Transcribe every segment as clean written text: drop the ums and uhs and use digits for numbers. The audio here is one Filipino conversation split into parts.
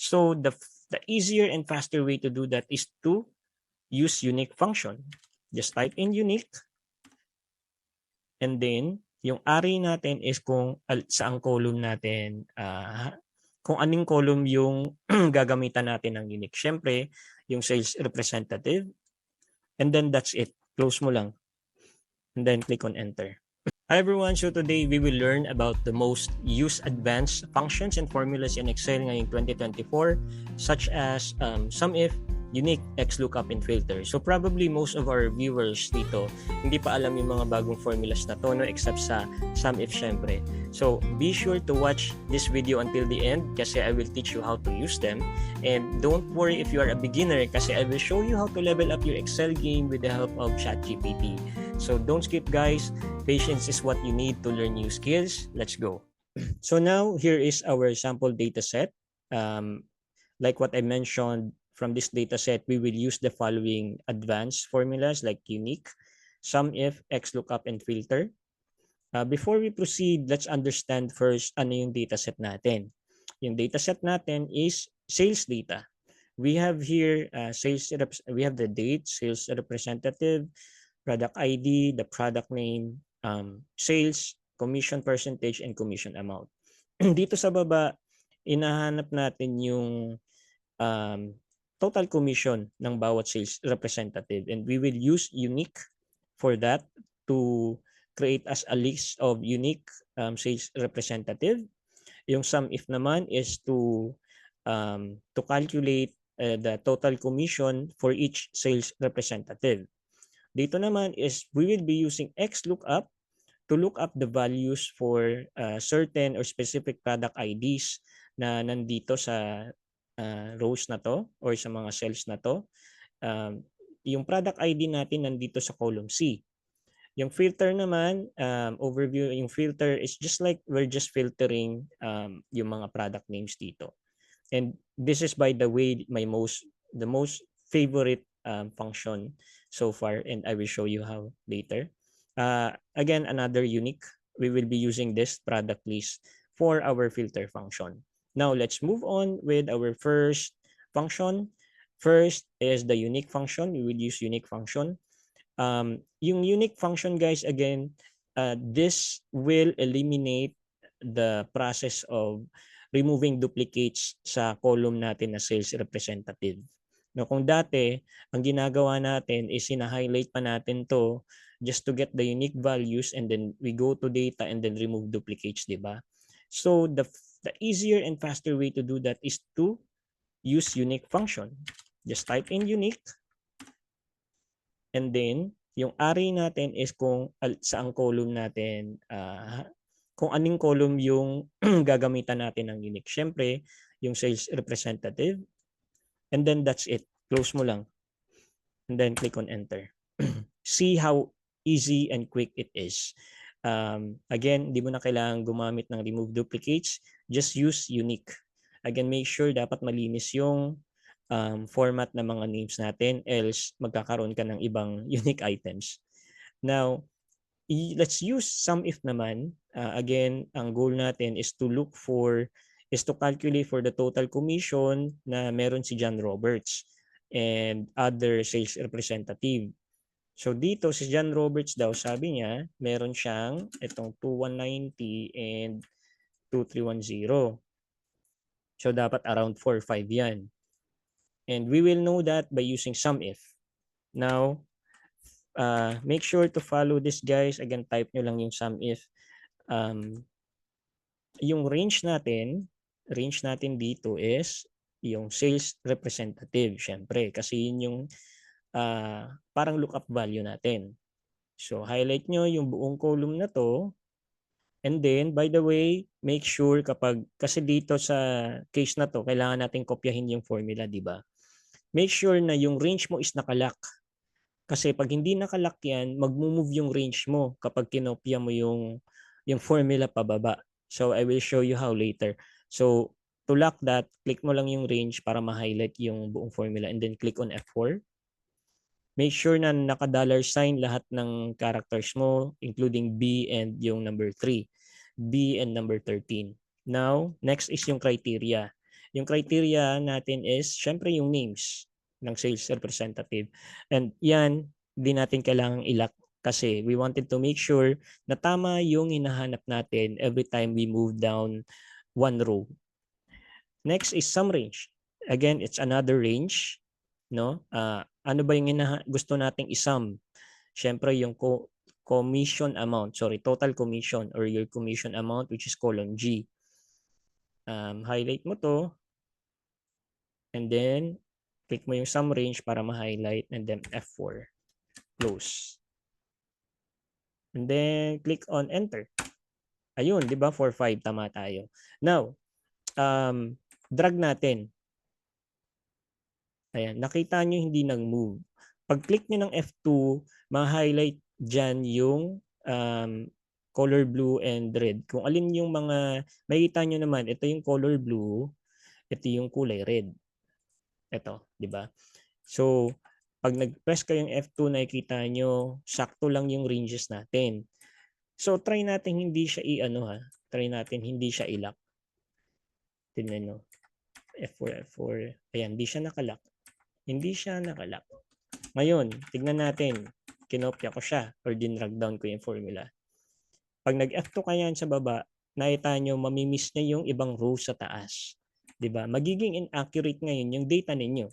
So the easier and faster way to do that is to use unique function. Just type in unique, and then yung array natin is kung saang column natin, kung anong column yung gagamitan natin ng unique. Siyempre, yung sales representative, and then that's it. Close mo lang, and then click on enter. Hi everyone, so today we will learn about the most used advanced functions and formulas in Excel ngayong 2024, such as SUMIF, unique, XLOOKUP, and filter. So probably most of our viewers dito hindi pa alam yung mga bagong formulas na to, no, except sa SUMIF syempre. So be sure to watch this video until the end kasi I will teach you how to use them. And don't worry if you are a beginner kasi I will show you how to level up your Excel game with the help of ChatGPT. So don't skip guys. Patience is what you need to learn new skills. Let's go. So now here is our sample data set. Like what I mentioned, from this data set, we will use the following advanced formulas like unique, SUMIF, XLOOKUP, and filter. Before we proceed, let's understand first ano yung data set natin. Yung data set natin is sales data. We have here we have the date, sales representative, product ID, the product name, sales, commission percentage, and commission amount. Dito sa baba, inahanap natin yung total commission ng bawat sales representative. And we will use unique for that to create as a list of unique sales representative. Yung SUMIF naman is to calculate the total commission for each sales representative. Dito naman is we will be using XLOOKUP to look up the values for certain or specific product IDs na nandito sa rows na to or sa mga cells na to. Yung product ID natin nandito sa column C. Yung filter naman, overview, yung filter is just like we're just filtering yung mga product names dito. And this is, by the way, the most favorite function so far, and I will show you how later. Again, another unique, we will be using this product list for our filter function. Now, let's move on with our first function. First is the unique function. We will use unique function. Yung unique function, guys, again, this will eliminate the process of removing duplicates sa column natin na sales representative. No, kung dati, ang ginagawa natin is hina-highlight pa natin to just to get the unique values and then we go to data and then remove duplicates, di ba? So the easier and faster way to do that is to use unique function. Just type in unique, and then yung array natin is kung saang column natin, kung anong column yung gagamitan natin ng unique. Siyempre, yung sales representative. And then that's it. Close mo lang. And then click on enter. See how easy and quick it is. Again, di mo na kailangan gumamit ng remove duplicates. Just use unique. Again, make sure dapat malinis yung format ng mga names natin, else magkakaroon ka ng ibang unique items. Now, let's use SUMIF naman. Again, ang goal natin is to calculate for the total commission na meron si John Roberts and other sales representative. So dito si John Roberts daw, sabi niya, meron siyang itong 2190 and 2310. So dapat around 4-5 yan. And we will know that by using SUMIF. Now, make sure to follow this, guys. Again, type nyo lang yung SUMIF. Yung range natin dito is yung sales representative, syempre, kasi yun yung parang lookup value natin. So, highlight nyo yung buong column na to. And then, by the way, make sure kasi dito sa case na to, kailangan natin kopyahin yung formula, di ba? Make sure na yung range mo is nakalock. Kasi pag hindi nakalock yan, mag-move yung range mo kapag kinopya mo yung formula pababa. So, I will show you how later. So, to lock that, click mo lang yung range para ma-highlight yung buong formula and then click on F4. Make sure na naka-dollar sign lahat ng characters mo, including B and yung number 3. B and number 13. Now, next is yung criteria. Yung criteria natin is syempre yung names ng sales representative. And yan, hindi natin kailangang ilak kasi we wanted to make sure na tama yung hinahanap natin every time we move down one row. Next is sum range. Again, it's another range, no? Ano ba yung gusto nating isum? Syempre yung commission amount, total commission or your commission amount, which is column G. Highlight mo to and then click mo yung sum range para ma-highlight and then F4, close. And then click on enter. Ayun, di ba? 4, 5, tama tayo. Now, drag natin. Ayan, nakita nyo hindi nag-move. Pag click nyo ng F2, ma-highlight dyan yung color blue and red. Kung alin yung mga, makikita nyo naman, ito yung color blue, ito yung kulay red. Ito, di ba? So, pag nag-press kayong F2, nakikita nyo, sakto lang yung ranges natin. So, try natin hindi siya Try natin hindi siya ilak. Tingnan nyo. F4, F4. Ayan, hindi siya nakalak. Hindi siya nakalak. Ngayon, tignan natin. Kinopya ko siya or dinrag down ko yung formula. Pag nag-F2 ka yan sa baba, nakita nyo, mamimiss niya yung ibang row sa taas. Diba? Magiging inaccurate ngayon yung data ninyo.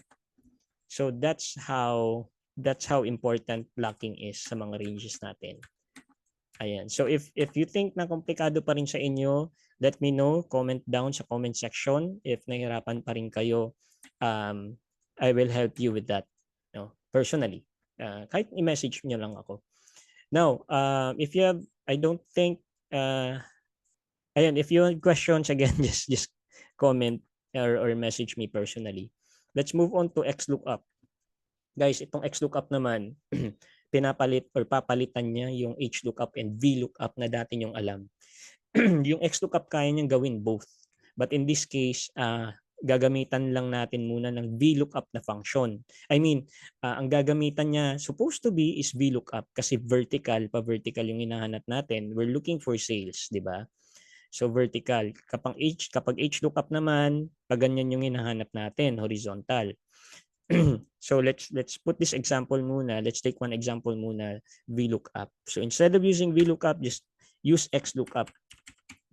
So that's how important blocking is sa mga ranges natin. Ayan. So if you think na komplikado pa rin sa inyo, let me know. Comment down sa comment section. If nahirapan pa rin kayo, I will help you with that. No? Personally. Kahit i-message nyo lang ako. Now, if you have, I don't think, if you have questions, again, just comment or message me personally. Let's move on to XLOOKUP. Guys, itong XLOOKUP naman, pinapalit or papalitan niya yung HLOOKUP and VLOOKUP na dati nyong alam. Yung XLOOKUP kaya niyang gawin both. But in this case, gagamitan lang natin muna ng VLOOKUP na function. I mean, ang gagamitan niya supposed to be is VLOOKUP kasi pa-vertical yung hinahanap natin. We're looking for sales, di ba? So vertical. Kapag HLOOKUP naman, pag ganyan yung hinahanap natin, horizontal. So let's put this example muna. Let's take one example muna, VLOOKUP. So instead of using VLOOKUP, just use XLOOKUP.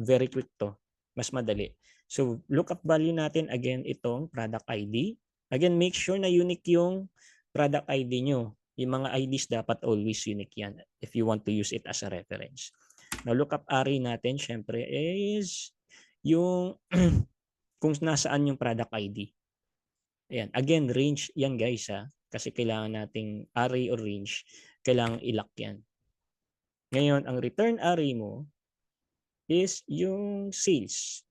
Very quick to. Mas madali. So lookup value natin, again, itong product ID. Again, make sure na unique yung product ID nyo. Yung mga IDs dapat always unique yan if you want to use it as a reference. Now, lookup array natin, syempre, is yung kung nasaan yung product ID. Ayan. Again, range yan, guys, kasi kailangan nating array or range, kailangan ilock yan. Ngayon, ang return array mo is yung sales.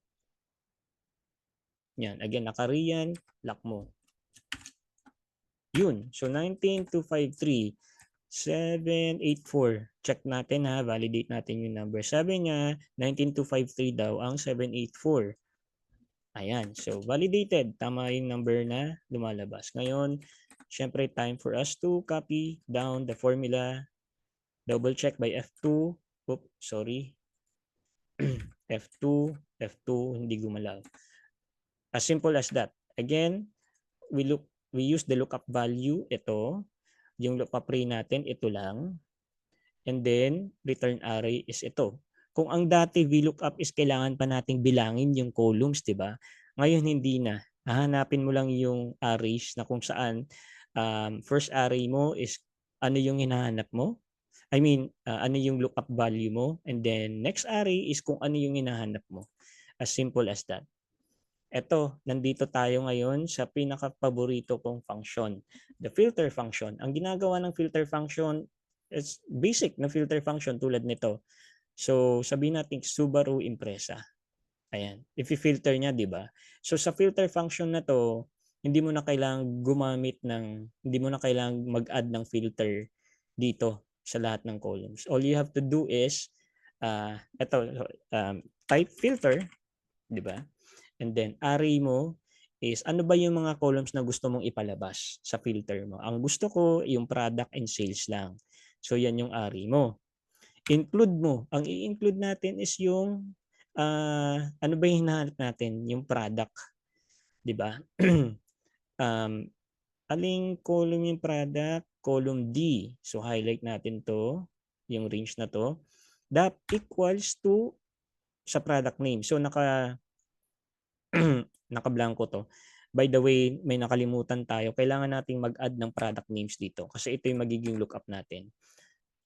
Yan. Again, naka-yan, lock mo. Yun. So, 19253, 784. Check natin validate natin yung number. Sabi niya, 19253 daw ang 784. Ayan. So, validated. Tama yung number na lumalabas. Ngayon, syempre, time for us to copy down the formula. Double check by F2. Oops, sorry. F2, hindi gumalaw. As simple as that. Again, we use the lookup value. Ito. Yung lookup array natin, ito lang. And then, return array is ito. Kung ang dati VLOOKUP is kailangan pa nating bilangin yung columns, di ba? Ngayon hindi na. Hahanapin mo lang yung arrays na kung saan first array mo is ano yung hinahanap mo. I mean, ano yung lookup value mo. And then next array is kung ano yung hinahanap mo. As simple as that. Eto, nandito tayo ngayon sa pinaka-paborito kong function, the filter function. Ang ginagawa ng filter function is basic na filter function tulad nito. So, sabihin natin Subaru Impreza. Ayan. If i-filter niya, di ba? So, sa filter function na to, hindi mo na kailangang hindi mo na kailangang mag-add ng filter dito sa lahat ng columns. All you have to do is, type filter, di ba? And then, array mo is ano ba yung mga columns na gusto mong ipalabas sa filter mo. Ang gusto ko, yung product and sales lang. So, yan yung array mo. Include mo. Ang i-include natin is yung ano ba yung hinahanap natin? Yung product. 'di ba? Aling column yung product? Column D. So highlight natin to, yung range na to. That equals to sa product name. So naka-blanco to. By the way, may nakalimutan tayo. Kailangan nating mag-add ng product names dito kasi ito yung magiging lookup natin.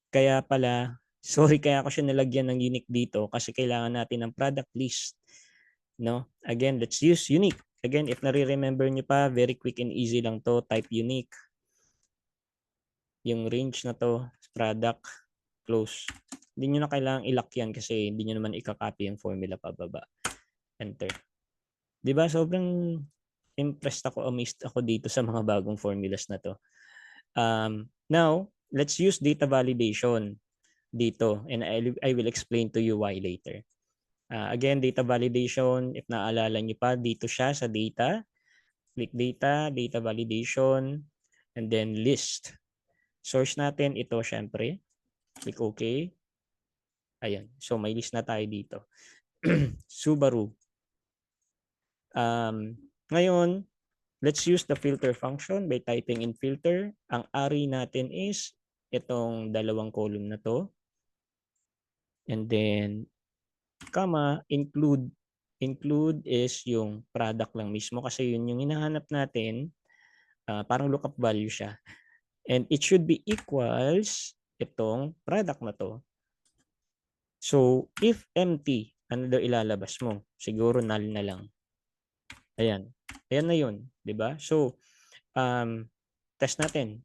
Kaya pala, sorry kaya ako siya nilagyan ng unique dito kasi kailangan natin ng product list. No? Again, let's use unique. Again, if nare-remember nyo pa, very quick and easy lang to. Type unique. Yung range na to, product, close. Hindi nyo na kailangang ilock yan kasi hindi nyo naman ikakopy yung formula pababa. Enter. Diba? Sobrang impressed ako, amazed ako dito sa mga bagong formulas na to. Now, let's use data validation dito and I will explain to you why later. Again, data validation, if naalala nyo pa, dito siya sa data. Click data, data validation, and then list. Source natin ito syempre. Click OK. Ayan. So, may list na tayo dito. Subaru. Ngayon, let's use the filter function by typing in filter. Ang array natin is itong dalawang column na to. And then, comma, include. Include is yung product lang mismo kasi yun yung hinahanap natin. Parang lookup value siya. And it should be equals itong product na to. So, if empty, ano daw ilalabas mo? Siguro null na lang. Ayan. Ayan na yun. Diba? So, test natin.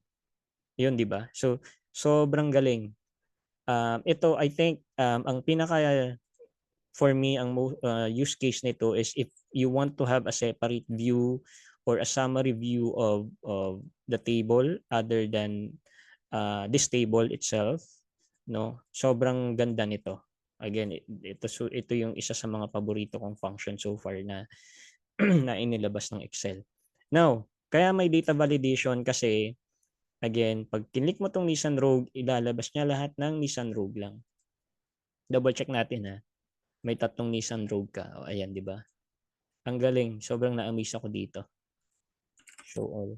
Yun, diba? So, sobrang galing. Ito, I think, ang pinaka, for me, ang use case nito is if you want to have a separate view or a summary view of the table other than this table itself, no? Sobrang ganda nito. Again, ito yung isa sa mga paborito kong function so far na na inilabas ng Excel. Now, kaya may data validation kasi again, pag kinlik mo tong Nissan Rogue, ilalabas niya lahat ng Nissan Rogue lang. Double check natin ha. May tatlong Nissan Rogue ka. O, ayan, di ba? Ang galing. Sobrang na-amaze ako dito. Show all.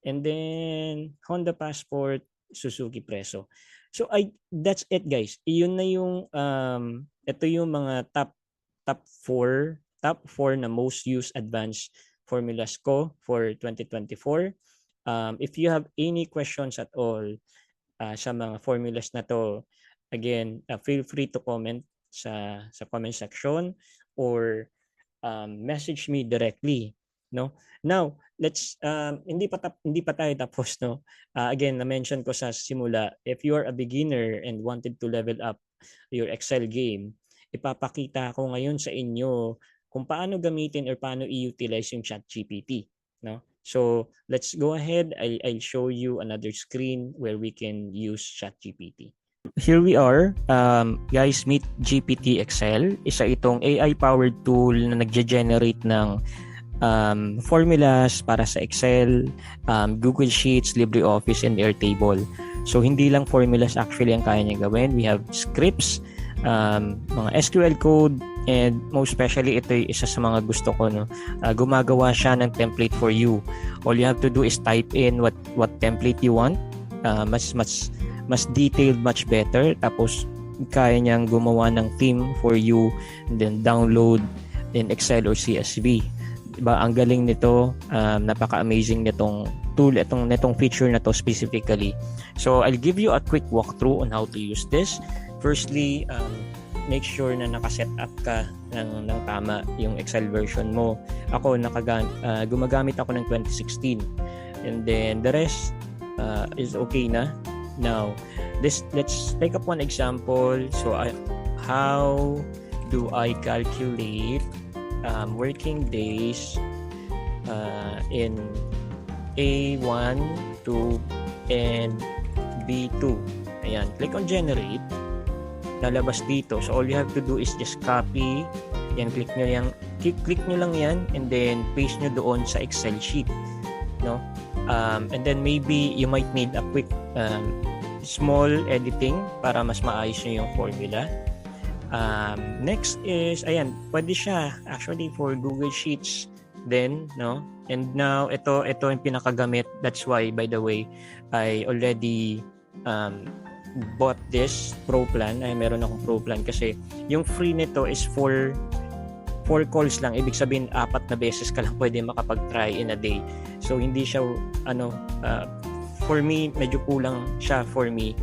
And then, Honda Passport, Suzuki Presso. So, that's it, guys. Iyon na yung, ito yung mga top 4 na most used advanced formulas ko for 2024. If you have any questions at all sa mga formulas na to, again, feel free to comment sa comment section or message me directly, no? Now, let's hindi pa tayo tapos, no? Again, na-mention ko sa simula, if you are a beginner and wanted to level up your Excel game, ipapakita ko ngayon sa inyo kung paano gamitin or paano i-utilize yung ChatGPT, no? So, let's go ahead. I'll show you another screen where we can use ChatGPT. Here we are, guys, meet GPT Excel. Isa itong AI-powered tool na nagge-generate ng formulas para sa Excel, Google Sheets, LibreOffice, and Airtable. So, hindi lang formulas actually ang kaya niya gawin. We have scripts, mga SQL code, and most especially ito yung isa sa mga gusto ko, no? Gumagawa siya ng template for you. All you have to do is type in what template you want. Mas detailed, much better. Tapos kaya niyang gumawa ng theme for you and then download in Excel or CSV. Diba? Ang galing nito, napaka-amazing nitong tool, nitong feature na to specifically. So I'll give you a quick walkthrough on how to use this. Firstly, make sure na nakaset up ka ng tama yung Excel version mo. Ako, gumagamit ako ng 2016. And then the rest is okay na. Now, let's take up one example. So, how do I calculate working days in A1, 2, and B2? Ayan, click on generate. Lalabas dito. So, all you have to do is just copy. Yan, click nyo lang yan and then paste nyo doon sa Excel sheet. No? And then maybe you might need a quick small editing para mas maayos nyo yung formula. Next is, ayan, pwede siya actually for Google Sheets then, no? And now, ito yung pinakagamit. That's why, by the way, I already bought this Pro plan. Ay, meron akong Pro plan kasi yung free nito is for 4 calls lang. Ibig sabihin, 4 na beses ka lang pwede makapag-try in a day. So, hindi siya, for me, medyo kulang siya for me.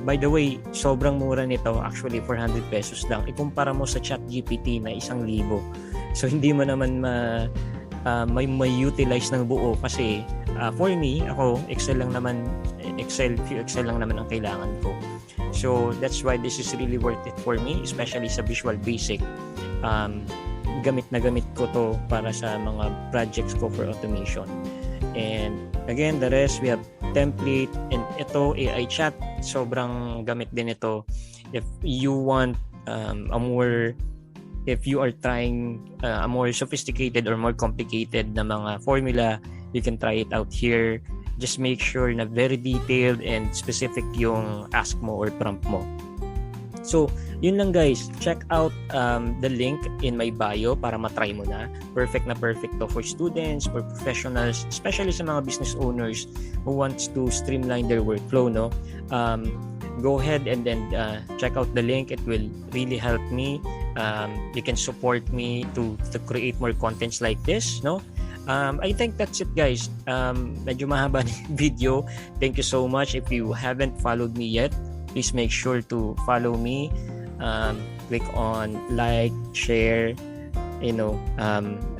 By the way, sobrang mura nito. Actually, 400 pesos lang. Ikumpara mo sa ChatGPT na 1,000. So, hindi mo naman may utilize ng buo kasi for me, ako, Excel lang naman ang kailangan ko. So, that's why this is really worth it for me, especially sa Visual Basic. Gamit na gamit ko to para sa mga projects ko for automation. And again, the rest, we have template, and ito, AI chat, sobrang gamit din ito. If you want if you are trying a more sophisticated or more complicated na mga formula, you can try it out here. Just make sure na very detailed and specific yung ask mo or prompt mo. So, yun lang guys. Check out the link in my bio para matry mo na. Perfect to for students, for professionals, especially sa mga business owners who wants to streamline their workflow, no? Go ahead and then check out the link. It will really help me. You can support me to create more contents like this, no? I think that's it guys. Medyo mahaba na video. Thank you so much. If you haven't followed me yet, please make sure to follow me. Click on like, share,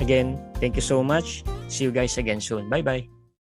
again, thank you so much. See you guys again soon. Bye bye.